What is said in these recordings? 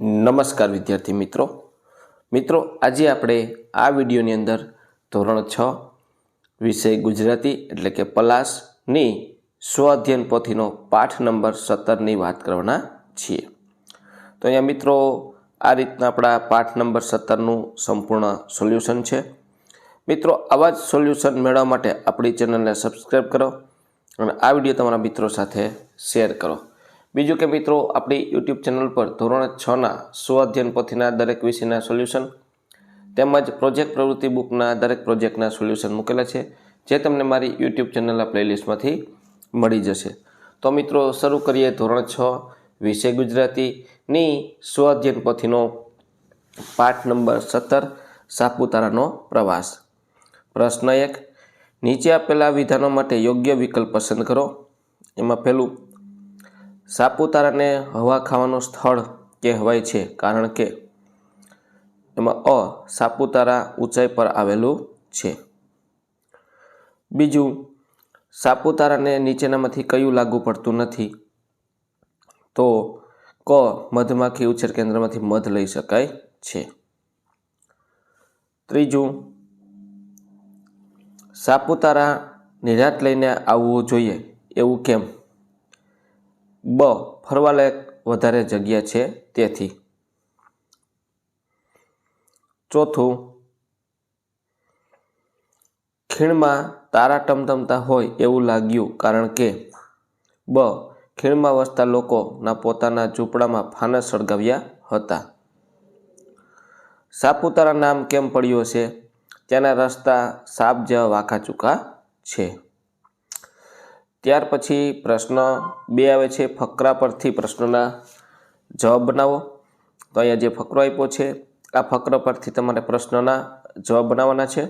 નમસ્કાર વિદ્યાર્થી મિત્રો આજે આપણે આ વિડીયોની અંદર ધોરણ 6 વિષય ગુજરાતી એટલે કે પલાસની સ્વ અધ્યયન પોથીનો પાઠ નંબર 17ની વાત કરવાના છીએ। તો અહીંયા મિત્રો આ રીતના આપણા પાઠ નંબર 17નું સંપૂર્ણ સોલ્યુશન છે। મિત્રો આવા જ સોલ્યુશન મેળવવા માટે આપણી ચેનલને સબસ્ક્રાઈબ કરો અને આ વિડીયો તમારા મિત્રો સાથે શેર કરો। બીજું કે મિત્રો આપણી યુટ્યુબ ચેનલ પર ધોરણ 6ના સ્વ અધ્યયન પોથીના દરેક વિષયના સોલ્યુશન તેમજ પ્રોજેક્ટ પ્રવૃત્તિ બુકના દરેક પ્રોજેક્ટના સોલ્યુશન મૂકેલા છે, જે તમને મારી યુટ્યુબ ચેનલના પ્લેલિસ્ટમાંથી મળી જશે। તો મિત્રો શરૂ કરીએ ધોરણ 6 વિષય ગુજરાતીની સ્વ અધ્યયન પોથીનો પાઠ નંબર 17 સાપુતારાનો પ્રવાસ। પ્રશ્ન 1, નીચે આપેલા વિધાનો માટે યોગ્ય વિકલ્પ પસંદ કરો। એમાં પહેલું, સાપુતારાને હવા ખાવાનું સ્થળ કહેવાય છે કારણ કે, એમાં અ, સાપુતારા ઊંચાઈ પર આવેલું છે। બીજું, સાપુતારાને નીચેનામાંથી કયું લાગુ પડતું નથી? તો ક, મધમાખી ઉછેર કેન્દ્રમાંથી મધ લઈ શકાય છે। ત્રીજું, સાપુતારા નિરાંત લઈને આવવું જોઈએ એવું કેમ? બ, ફરવાલાયક વધારે જગ્યા છે તેથી। ચોથું, ખીણમાં તારા ટમટમતા હોય એવું લાગ્યું કારણ કે, બ, ખીણમાં વસતા લોકોના પોતાના ઝૂંપડામાં ફાનસ સળગાવ્યા હતા। સાપુતારા નામ કેમ પડ્યું હશે? ત્યાંના રસ્તા સાપ જેવા વાંકા ચૂકા છે। ત્યાર પછી પ્રશ્ન 2 આવે છે, ફકરા પરથી પ્રશ્નોના જવાબ બનાવો। તો અહીંયા જે ફકરો આપ્યો છે આ ફકરા પરથી તમારે પ્રશ્નોના જવાબ બનાવવાના છે।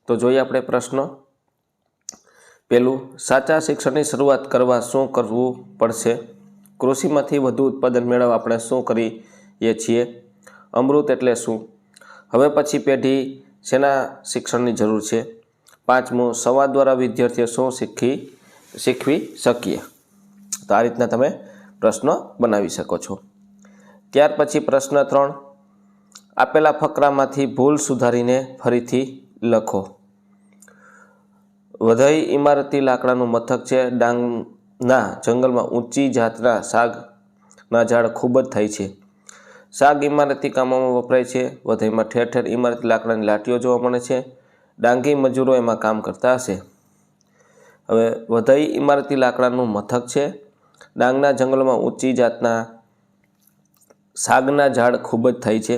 તો જોઈએ આપણે પ્રશ્ન। પહેલું, સાચા શિક્ષણની શરૂઆત કરવા શું કરવું પડશે? કૃષિમાંથી વધુ ઉત્પાદન મેળવવા આપણે શું કરીએ છીએ? અમૃત એટલે શું? હવે પછી પેઢી શેના શિક્ષણની જરૂર છે? પાંચમું, સંવાદ દ્વારા વિદ્યાર્થીઓ શું શીખવી શકીએ? તો આ રીતના તમે પ્રશ્નો બનાવી શકો છો। ત્યાર પછી પ્રશ્ન 3, આપેલા ફકરામાંથી ભૂલ સુધારીને ફરીથી લખો। વધઈ ઇમારતી લાકડાનું મથક છે। ડાંગના જંગલમાં ઊંચી જાતના સાગના ઝાડ ખૂબ જ થાય છે। સાગ ઇમારતી કામોમાં વપરાય છે। વધઈમાં ઠેર ઠેર ઇમારતી લાકડાની લાઠીઓ જોવા મળે છે। ડાંગી મજૂરો એમાં કામ કરતા હશે। હવે વધઈ ઇમારતી લાકડાનું મથક છે। ડાંગના જંગલોમાં ઊંચી જાતના સાગના ઝાડ ખૂબ જ થાય છે।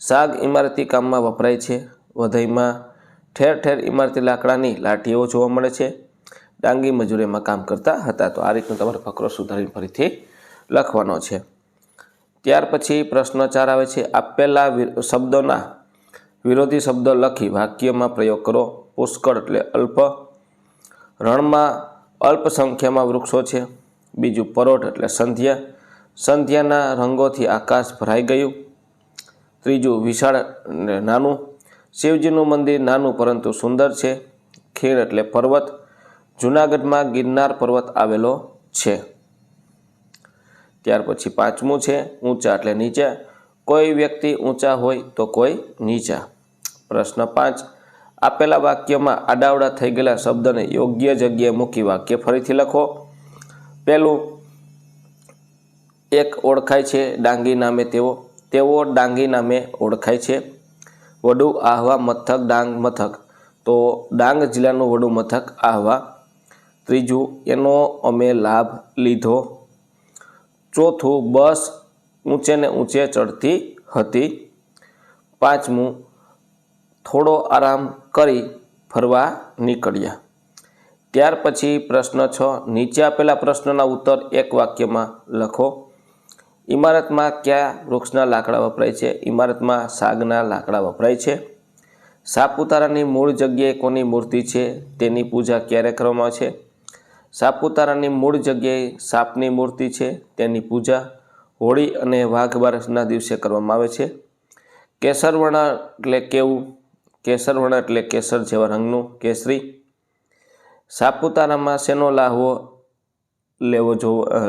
સાગ ઇમારતી કામમાં વપરાય છે। વધઈમાં ઠેર ઠેર ઇમારતી લાકડાની લાઠીઓ જોવા મળે છે। ડાંગી મજૂરો એમાં કામ કરતા હતા। તો આ રીતનો તમારે ફકરો સુધારીને ફરીથી લખવાનો છે। ત્યાર પછી પ્રશ્ન 4 આવે છે, આપેલા શબ્દોના વિરોધી શબ્દો લખી વાક્યમાં પ્રયોગ કરો। પુષ્કળ એટલે અલ્પ, રણમાં અલ્પ સંખ્યામાં વૃક્ષો છે। બીજું, પરોઢ એટલે સંધ્યા, સંધ્યાના રંગોથી આકાશ ભરાઈ ગયું। ત્રીજું, વિશાળ એટલે નાનું, શિવજીનું મંદિર નાનું પરંતુ સુંદર છે। ખીણ એટલે પર્વત, જૂનાગઢમાં ગિરનાર પર્વત આવેલો છે। ત્યાર પછી પાંચમું છે, ઊંચા એટલે નીચા, કોઈ વ્યક્તિ ઊંચા હોય તો કોઈ નીચા। પ્રશ્ન 5, આપેલા વાક્યમાં આડાવડા થઈ ગયેલા શબ્દને યોગ્ય જગ્યાએ મૂકી વાક્ય ફરીથી લખો। પહેલું, એક ઓળખાય છે ડાંગી નામે તેઓ ડાંગી નામે ઓળખાય છે। વડુ આહવા મથક ડાંગ મથક, તો ડાંગ જિલ્લાનું વડુ મથક આહવા। ત્રીજું, એનો અમે લાભ લીધો। ચોથું, બસ ઊંચે ને ઊંચે ચડતી હતી। પાંચમું, થોડો આરામ કરી ફરવા નીકળ્યા। ત્યાર પછી પ્રશ્ન 6, નીચે આપેલા પ્રશ્નના ઉત્તર એક વાક્યમાં લખો। ઇમારતમાં કયા વૃક્ષના લાકડા વપરાય છે? ઇમારતમાં સાગના લાકડા વપરાય છે। સાપુતારાની મૂળ જગ્યાએ કોની મૂર્તિ છે? તેની પૂજા ક્યારે કરવામાં આવે છે? સાપુતારાની મૂળ જગ્યાએ સાપની મૂર્તિ છે, તેની પૂજા હોળી અને વાઘ બારસના દિવસે કરવામાં આવે છે। કેસરવર્ણ એટલે કેવું? કેસરવર્ણ એટલે કેસર જેવા રંગનું, કેસરી। સાપુતારામાં શેનો લાહવો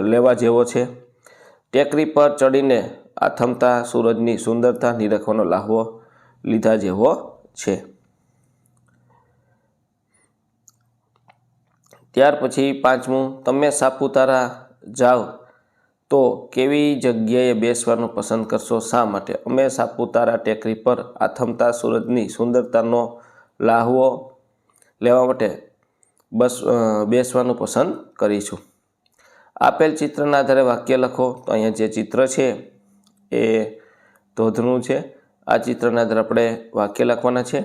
લેવા જેવો છે? ટેકરી પર ચડીને આથમતા સૂરજની સુંદરતા નિરખવાનો લાહવો લીધા જેવો છે. ત્યાર પછી પાંચમું, તમે સાપુતારા જાઓ તો કેવી જગ્યાએ બેસવાનું પસંદ કરશો, શા માટે? અમે સાપુતારા ટેકરી પર આથમતા સૂરજની સુંદરતાનો લાહવો લેવા માટે બેસવાનું પસંદ કરીશું. આપેલ ચિત્રના આધારે વાક્ય લખો. તો અહીંયા જે ચિત્ર છે એ ધોધનું છે. આ ચિત્રના આધારે આપણે વાક્ય લખવાના છે.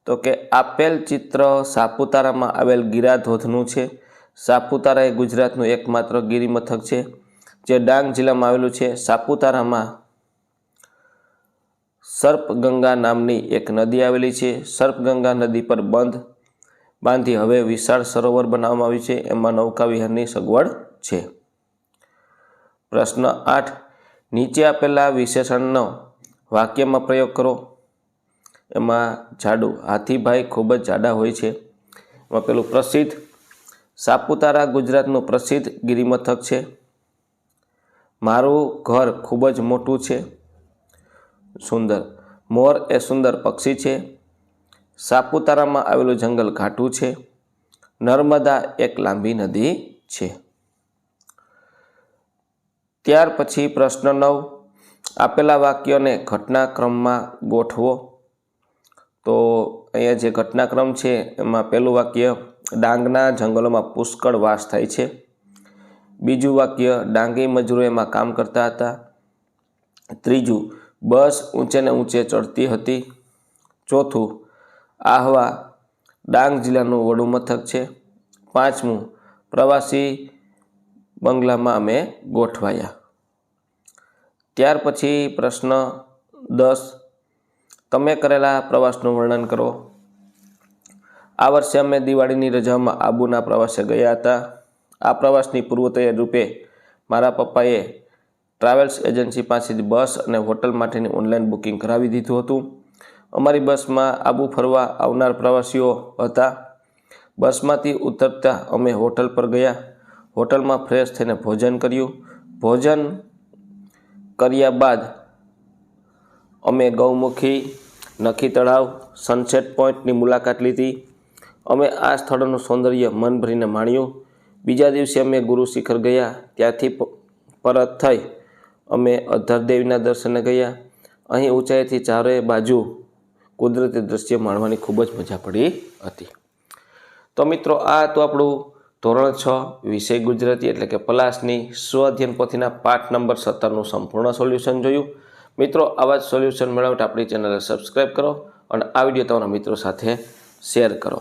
તો કે આપેલ ચિત્ર સાપુતારામાં આવેલ ગીરા ધોધનું છે. સાપુતારા એ ગુજરાતનું એકમાત્ર ગિરિમથક છે જે ડાંગ જિલ્લામાં આવેલું છે. સાપુતારામાં સર્પગંગા નામની એક નદી આવેલી છે. સર્પગંગા નદી પર બાંધી હવે વિશાળ સરોવર બનાવવામાં આવ્યું છે. એમાં નૌકા વિહારની સગવડ છે. પ્રશ્ન 8, નીચે આપેલા વિશેષણનો વાક્યમાં પ્રયોગ કરો. એમાં જાડું, હાથીભાઈ ખૂબ જ જાડા હોય છે. એમાં પેલું પ્રસિદ્ધ, સાપુતારા ગુજરાતનું પ્રસિદ્ધ ગિરિમથક છે. મારું ઘર ખૂબ જ મોટું છે. સુંદર, મોર એ સુંદર પક્ષી છે. સાપુતારામાં આવેલું જંગલ ઘાટું છે. નર્મદા એક લાંબી નદી છે. ત્યાર પછી પ્રશ્ન 9, આપેલા વાક્યોને ઘટનાક્રમમાં ગોઠવો. તો અહીંયા જે ઘટનાક્રમ છે એમાં પહેલું વાક્ય, ડાંગના જંગલોમાં પુષ્કળ વાસ થાય છે. બીજું વાક્ય, ડાંગી મજૂરો એમાં કામ કરતા હતા. ત્રીજું, બસ ઊંચે ને ઊંચે ચડતી હતી. ચોથું, આહવા ડાંગ જિલ્લાનું વડું મથક છે. પાંચમું, પ્રવાસી બંગલામાં અમે ગોઠવાયા. ત્યાર પછી પ્રશ્ન 10, તમે કરેલા પ્રવાસનું વર્ણન કરો. આ વર્ષે અમે દિવાળીની રજામાં આબુના પ્રવાસે ગયા હતા. આ પ્રવાસની પૂર્વ તૈયારી રૂપે મારા પપ્પાએ ટ્રાવેલ્સ એજન્સી પાસેથી બસ અને હોટલ માટેની ઓનલાઈન બુકિંગ કરાવી દીધું હતું. અમારી બસમાં આબુ ફરવા આવનાર પ્રવાસીઓ હતા. બસમાંથી ઉતરતા અમે હોટલ પર ગયા. હોટલમાં ફ્રેશ થઈને ભોજન કર્યું. ભોજન કર્યા બાદ અમે ગૌમુખી, નખી તળાવ, સનસેટ પોઈન્ટની મુલાકાત લીધી. અમે આ સ્થળોનું સૌંદર્ય મન ભરીને માણ્યું. બીજા દિવસે અમે ગુરુ શિખર ગયા. ત્યાંથી પરત થઈ અમે અધરદેવીના દર્શને ગયા. અહીં ઊંચાઈથી ચારે બાજુ કુદરતી દ્રશ્ય માણવાની ખૂબ જ મજા પડી હતી. તો મિત્રો, આ હતું આપણું ધોરણ 6 વિષય ગુજરાતી એટલે કે પલાસની સ્વઅધ્યયન પોથીના પાઠ નંબર 17નું સંપૂર્ણ સોલ્યુશન જોયું. મિત્રો, આવા જ સોલ્યુશન મેળવવા માટે આપણી ચેનલને સબસ્ક્રાઈબ કરો અને આ વિડીયો તમારા મિત્રો સાથે શેર કરો.